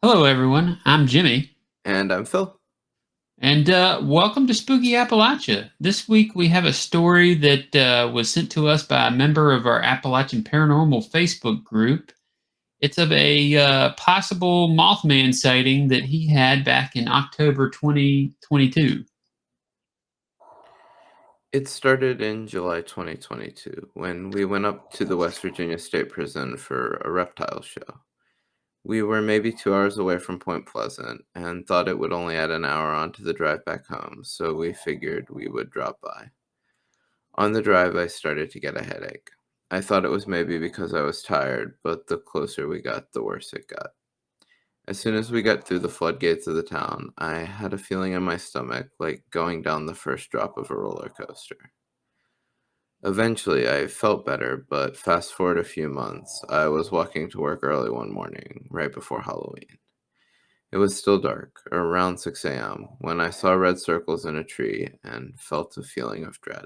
Hello, everyone. I'm Jimmy, And I'm Phil. and welcome to Spooky Appalachia. This week we have a story that was sent to us by a member of our Appalachian Paranormal Facebook group. It's of a possible Mothman sighting that he had back in October 2022. It started in July 2022 when we went up to the West Virginia State Prison for a reptile show. We were maybe 2 hours away from Point Pleasant and thought it would only add an hour onto the drive back home, so we figured we would drop by. On the drive, I started to get a headache. I thought it was maybe because I was tired, but the closer we got, the worse it got. As soon as we got through the floodgates of the town, I had a feeling in my stomach like going down the first drop of a roller coaster. Eventually, I felt better, but fast forward a few months, I was walking to work early one morning, right before Halloween. It was still dark, around 6 a.m., when I saw red circles in a tree and felt a feeling of dread.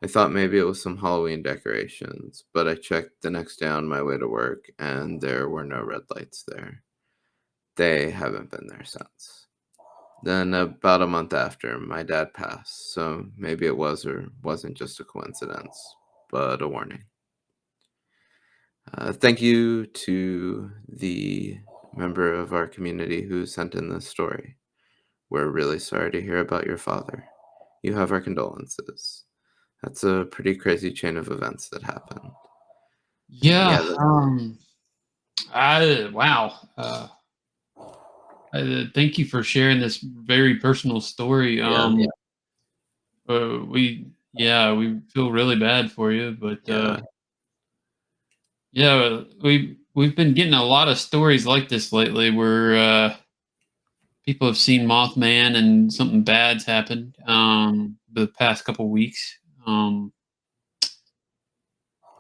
I thought maybe it was some Halloween decorations, but I checked the next day on my way to work, and there were no red lights there. They haven't been there since. Then, about a month after, my dad passed, so maybe it was or wasn't just a coincidence, but a warning. Thank you to the member of our community who sent in this story. We're really sorry to hear about your father. You have our condolences. That's a pretty crazy chain of events that happened. And Yeah. yeah, I wow. Thank you for sharing this very personal story. yeah, We feel really bad for you, but yeah. yeah, we've been getting a lot of stories like this lately where people have seen Mothman and something bad's happened the past couple weeks. Um,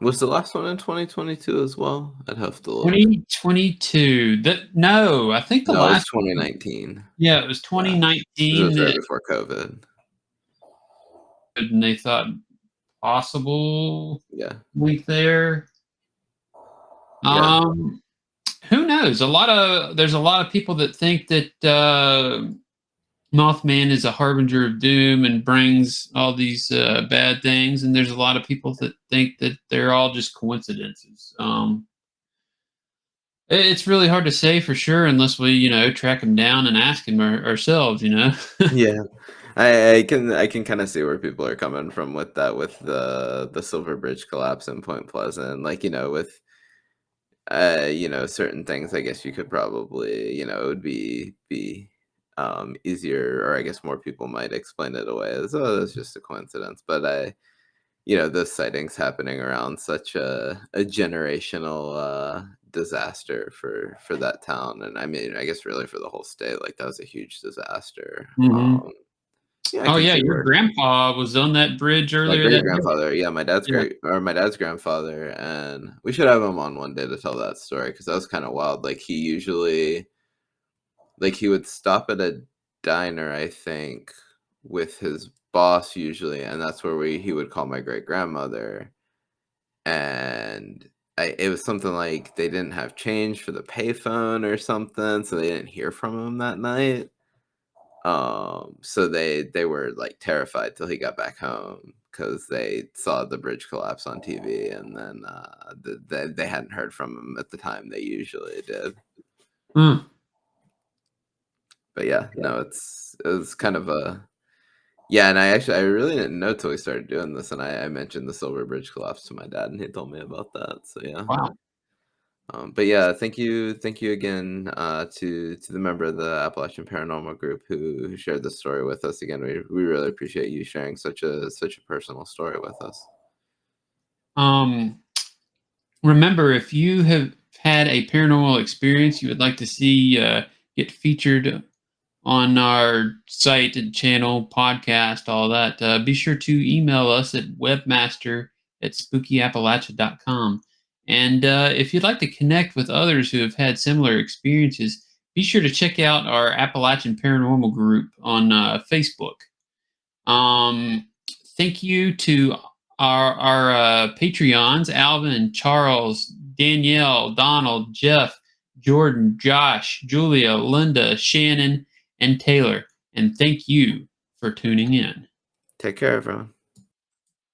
Was the last one in 2022 as well? I'd have to look. 2022. That no, I think the No, it was last one, 2019. yeah, it was Yeah, 'cause it 2019 was right that before COVID. and they thought possible Yeah, week there. yeah. Um, who knows? There's a lot of people that think that Mothman is a harbinger of doom and brings all these bad things, and there's a lot of people that think that they're all just coincidences. It's really hard to say for sure unless we, track him down and ask him ourselves. Yeah. I can kinda see where people are coming from with that, with the Silver Bridge collapse in Point Pleasant, like, with, certain things, I guess you could probably, it would be easier, or I guess more people might explain it away as, "Oh, that's just a coincidence," but those sightings happening around such a generational, disaster for that town, and I mean, I guess really for the whole state, like, that was a huge disaster. Hmm. Yeah, I Oh can yeah, see your where grandpa was on that bridge my earlier that day. great-grandfather, yeah, Yeah. my dad's grandfather, and we should have him on one day to tell that story because that was kinda wild, like, he usually like, he would stop at a diner, I think, with his boss usually, and that's where he would call my great-grandmother, and it was something like they didn't have change for the payphone or something, so they didn't hear from him that night. So they were, like, terrified till he got back home because they saw the bridge collapse on TV, and then, they hadn't heard from him at the time they usually did. Mm. But yeah, no, it was kind of a yeah, and I really didn't know till we started doing this, and I mentioned the Silver Bridge collapse to my dad, and he told me about that, so yeah. Wow. But yeah, thank you again to the member of the Appalachian Paranormal Group who shared this story with us. Again, we really appreciate you sharing such a personal story with us. Um, Remember, if you have had a paranormal experience you would like to see get featured on our site and channel, podcast, all that, be sure to email us at webmaster@spookyAppalachia.com. And if you'd like to connect with others who have had similar experiences, be sure to check out our Appalachian Paranormal group on Facebook. Um, Thank you to our Patreons, Alvin, Charles, Danielle, Donald, Jeff, Jordan, Josh, Julia, Linda, Shannon, and Taylor. And thank you for tuning in. Take care, everyone.